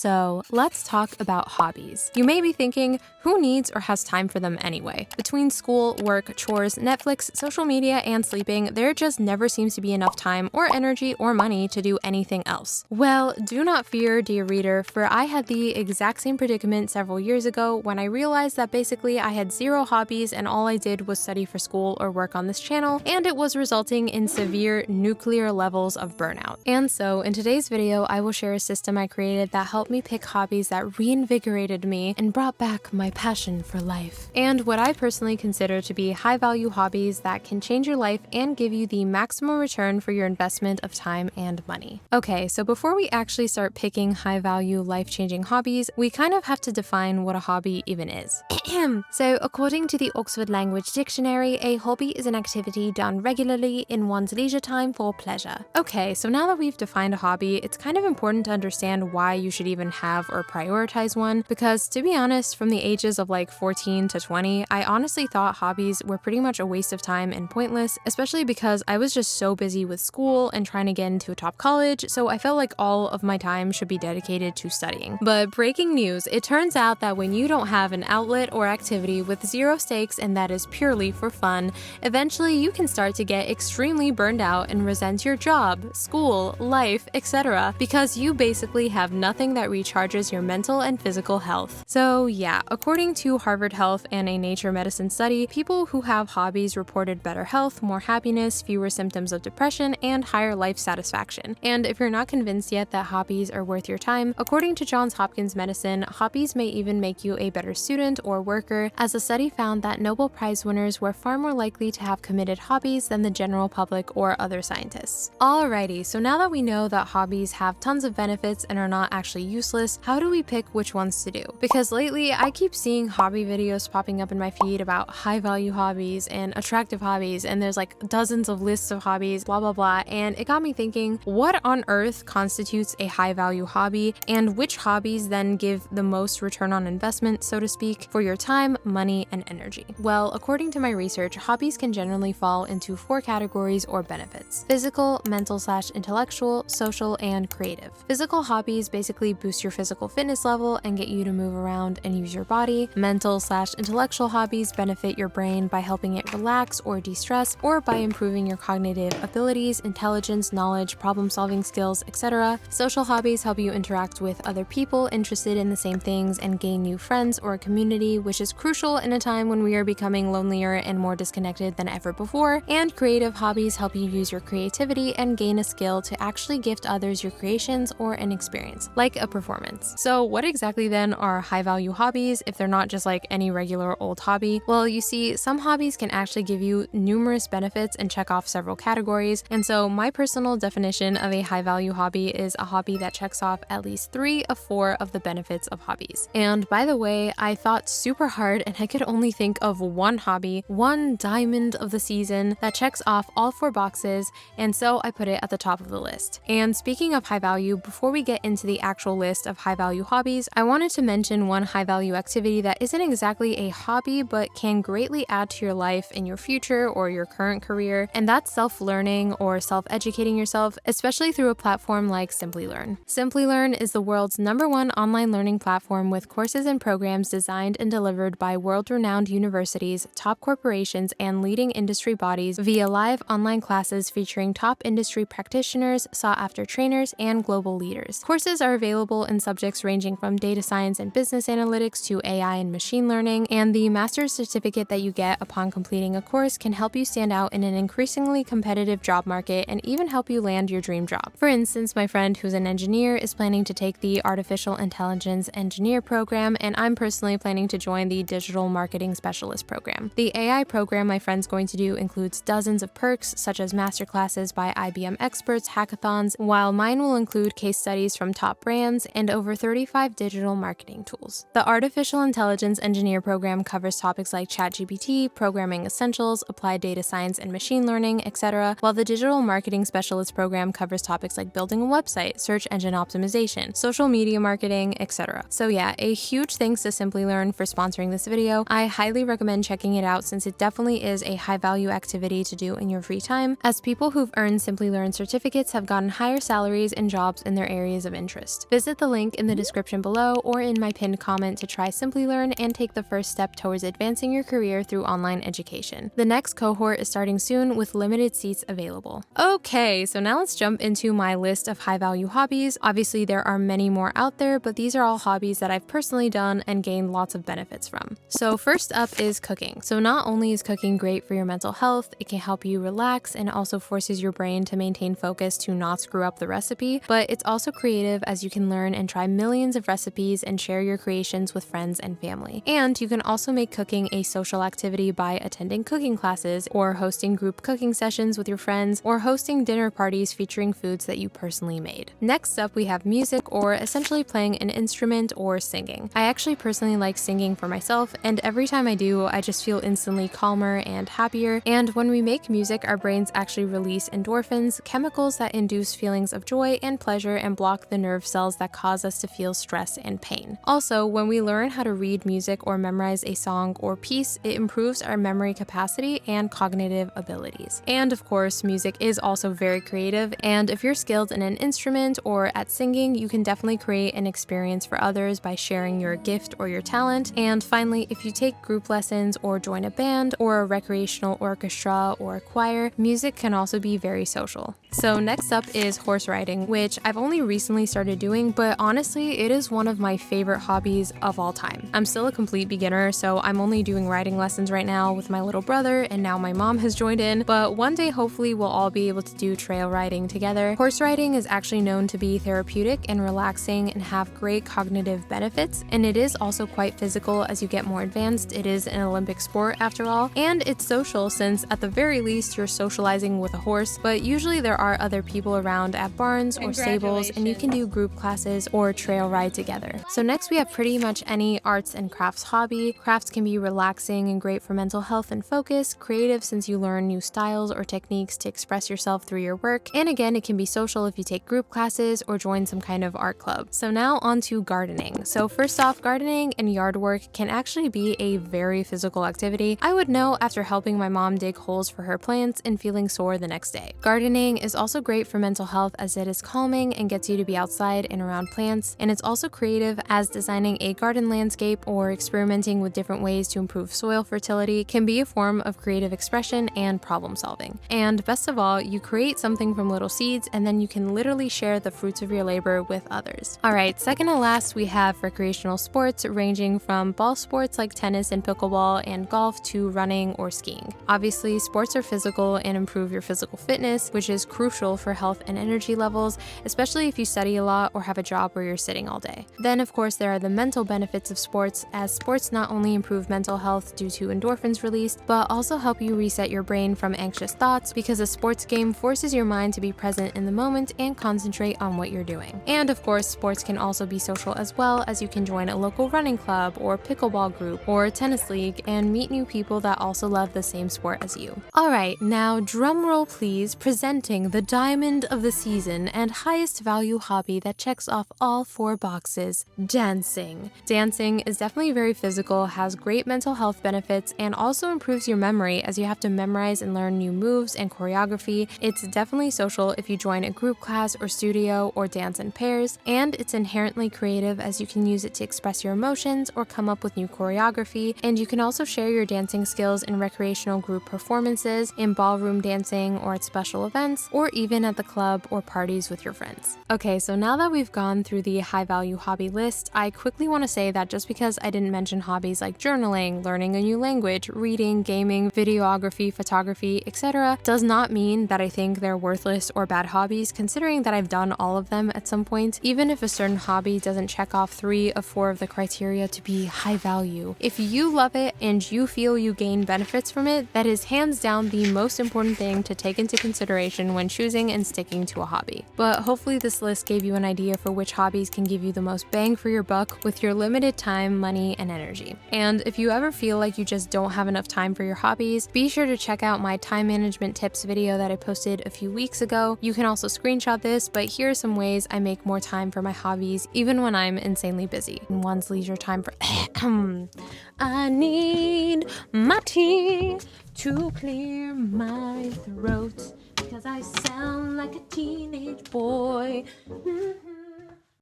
So let's talk about hobbies. You may be thinking, who needs or has time for them anyway? Between school, work, chores, Netflix, social media, and sleeping, there just never seems to be enough time or energy or money to do anything else. Well, do not fear, dear reader, for I had the exact same predicament several years ago when I realized that basically I had zero hobbies and all I did was study for school or work on this channel, and it was resulting in severe nuclear levels of burnout. And so in today's video, I will share a system I created that helped me pick hobbies that reinvigorated me and brought back my passion for life. And what I personally consider to be high-value hobbies that can change your life and give you the maximum return for your investment of time and money. Okay, so before we actually start picking high-value, life-changing hobbies, we kind of have to define what a hobby even is. So according to the Oxford Language Dictionary, a hobby is an activity done regularly in one's leisure time for pleasure. Okay, so now that we've defined a hobby, it's kind of important to understand why you should even have or prioritize one, because to be honest, from the ages of like 14 to 20, I honestly thought hobbies were pretty much a waste of time and pointless, especially because I was just so busy with school and trying to get into a top college, so I felt like all of my time should be dedicated to studying. But breaking news, it turns out that when you don't have an outlet or activity with zero stakes and that is purely for fun, eventually you can start to get extremely burned out and resent your job, school, life, etc. because you basically have nothing that recharges your mental and physical health. So yeah, according to Harvard Health and a Nature Medicine study, people who have hobbies reported better health, more happiness, fewer symptoms of depression, and higher life satisfaction. And if you're not convinced yet that hobbies are worth your time, according to Johns Hopkins Medicine, hobbies may even make you a better student or worker, as a study found that Nobel Prize winners were far more likely to have committed hobbies than the general public or other scientists. Alrighty, so now that we know that hobbies have tons of benefits and are not actually useless, how do we pick which ones to do? Because lately, I keep seeing hobby videos popping up in my feed about high-value hobbies and attractive hobbies, and there's like dozens of lists of hobbies, blah blah blah, and it got me thinking, what on earth constitutes a high-value hobby, and which hobbies then give the most return on investment, so to speak, for your time, money, and energy? Well, according to my research, hobbies can generally fall into 4 categories or benefits: physical, mental/intellectual, social, and creative. Physical hobbies basically boost your physical fitness level and get you to move around and use your body. Mental/intellectual hobbies benefit your brain by helping it relax or de-stress, or by improving your cognitive abilities, intelligence, knowledge, problem-solving skills, etc. Social hobbies help you interact with other people interested in the same things and gain new friends or a community, which is crucial in a time when we are becoming lonelier and more disconnected than ever before. And creative hobbies help you use your creativity and gain a skill to actually gift others your creations or an experience, like a performance. So what exactly then are high-value hobbies if they're not just like any regular old hobby? Well, you see, some hobbies can actually give you numerous benefits and check off several categories, and so my personal definition of a high-value hobby is a hobby that checks off at least 3 of 4 of the benefits of hobbies. And by the way, I thought super hard and I could only think of one hobby, one diamond of the season that checks off all 4 boxes, and so I put it at the top of the list. And speaking of high value, before we get into the actual list of high value hobbies, I wanted to mention one high value activity that isn't exactly a hobby but can greatly add to your life in your future or your current career, and that's self-learning or self-educating yourself, especially through a platform like Simplylearn. Simplylearn is the world's #1 online learning platform with courses and programs designed and delivered by world-renowned universities, top corporations, and leading industry bodies via live online classes featuring top industry practitioners, sought-after trainers, and global leaders. Courses are available in subjects ranging from data science and business analytics to AI and machine learning, and the master's certificate that you get upon completing a course can help you stand out in an increasingly competitive job market and even help you land your dream job. For instance, my friend who's an engineer is planning to take the Artificial Intelligence Engineer program, and I'm personally planning to join the Digital Marketing Specialist program. The AI program my friend's going to do includes dozens of perks, such as masterclasses by IBM experts, hackathons, while mine will include case studies from top brands and over 35 digital marketing tools. The Artificial Intelligence Engineer program covers topics like ChatGPT, programming essentials, applied data science and machine learning, etc., while the Digital Marketing Specialist program covers topics like building a website, search engine optimization, social media marketing, etc. So yeah, a huge thanks to Simplylearn for sponsoring this video. I highly recommend checking it out since it definitely is a high-value activity to do in your free time, as people who've earned Simplylearn certificates have gotten higher salaries and jobs in their areas of interest. Visit Visit the link in the description below or in my pinned comment to try Simply Learn and take the first step towards advancing your career through online education. The next cohort is starting soon with limited seats available. Okay, so now let's jump into my list of high-value hobbies. Obviously, there are many more out there, but these are all hobbies that I've personally done and gained lots of benefits from. So first up is cooking. So not only is cooking great for your mental health, it can help you relax and also forces your brain to maintain focus to not screw up the recipe, but it's also creative as you can learn and try millions of recipes and share your creations with friends and family. And you can also make cooking a social activity by attending cooking classes or hosting group cooking sessions with your friends or hosting dinner parties featuring foods that you personally made. Next up, we have music, or essentially playing an instrument or singing. I actually personally like singing for myself, and every time I do, I just feel instantly calmer and happier. And when we make music, our brains actually release endorphins, chemicals that induce feelings of joy and pleasure and block the nerve cells that cause us to feel stress and pain. Also, when we learn how to read music or memorize a song or piece, it improves our memory capacity and cognitive abilities. And of course, music is also very creative, and if you're skilled in an instrument or at singing, you can definitely create an experience for others by sharing your gift or your talent. And finally, if you take group lessons or join a band or a recreational orchestra or a choir, music can also be very social. So next up is horse riding, which I've only recently started doing, but honestly, it is one of my favorite hobbies of all time. I'm still a complete beginner, so I'm only doing riding lessons right now with my little brother, and now my mom has joined in, but one day hopefully we'll all be able to do trail riding together. Horse riding is actually known to be therapeutic and relaxing and have great cognitive benefits, and it is also quite physical as you get more advanced. It is an Olympic sport after all, and it's social since at the very least you're socializing with a horse, but usually there are other people around at barns or stables, and you can do group classes or trail ride together. So next we have pretty much any arts and crafts hobby. Crafts can be relaxing and great for mental health and focus, creative since you learn new styles or techniques to express yourself through your work, and again, it can be social if you take group classes or join some kind of art club. So now on to gardening. So first off, gardening and yard work can actually be a very physical activity. I would know after helping my mom dig holes for her plants and feeling sore the next day. Gardening is also great for mental health as it is calming and gets you to be outside and around plants, and it's also creative as designing a garden landscape or experimenting with different ways to improve soil fertility can be a form of creative expression and problem solving. And best of all, you create something from little seeds and then you can literally share the fruits of your labor with others. Alright, second to last, we have recreational sports ranging from ball sports like tennis and pickleball and golf to running or skiing. Obviously, sports are physical and improve your physical fitness, which is crucial for health and energy levels, especially if you study a lot or have a job where you're sitting all day. Then of course there are the mental benefits of sports, as sports not only improve mental health due to endorphins released, but also help you reset your brain from anxious thoughts because a sports game forces your mind to be present in the moment and concentrate on what you're doing. And of course, sports can also be social as well, as you can join a local running club or pickleball group or a tennis league and meet new people that also love the same sport as you. Alright, now drumroll please, presenting the diamond of the season and highest value hobby that checks off all 4 boxes: dancing. Dancing is definitely very physical, has great mental health benefits, and also improves your memory as you have to memorize and learn new moves and choreography. It's definitely social if you join a group class or studio or dance in pairs, and it's inherently creative as you can use it to express your emotions or come up with new choreography, and you can also share your dancing skills in recreational group performances, in ballroom dancing or at special events, or even at the club or parties with your friends. Okay, so now that we've gone through the high value hobby list, I quickly want to say that just because I didn't mention hobbies like journaling, learning a new language, reading, gaming, videography, photography, etc., does not mean that I think they're worthless or bad hobbies, considering that I've done all of them at some point. Even if a certain hobby doesn't check off 3 of 4 of the criteria to be high value, if you love it and you feel you gain benefits from it, that is hands down the most important thing to take into consideration when choosing and sticking to a hobby. But hopefully this list gave you an idea for which hobbies can give you the most bang for your buck with your limited time, money, and energy. And if you ever feel like you just don't have enough time for your hobbies, be sure to check out my time management tips video that I posted a few weeks ago. You can also screenshot this, but here are some ways I make more time for my hobbies even when I'm insanely busy. In one's leisure time for I need my tea to clear my throat because I sound like a teenage boy.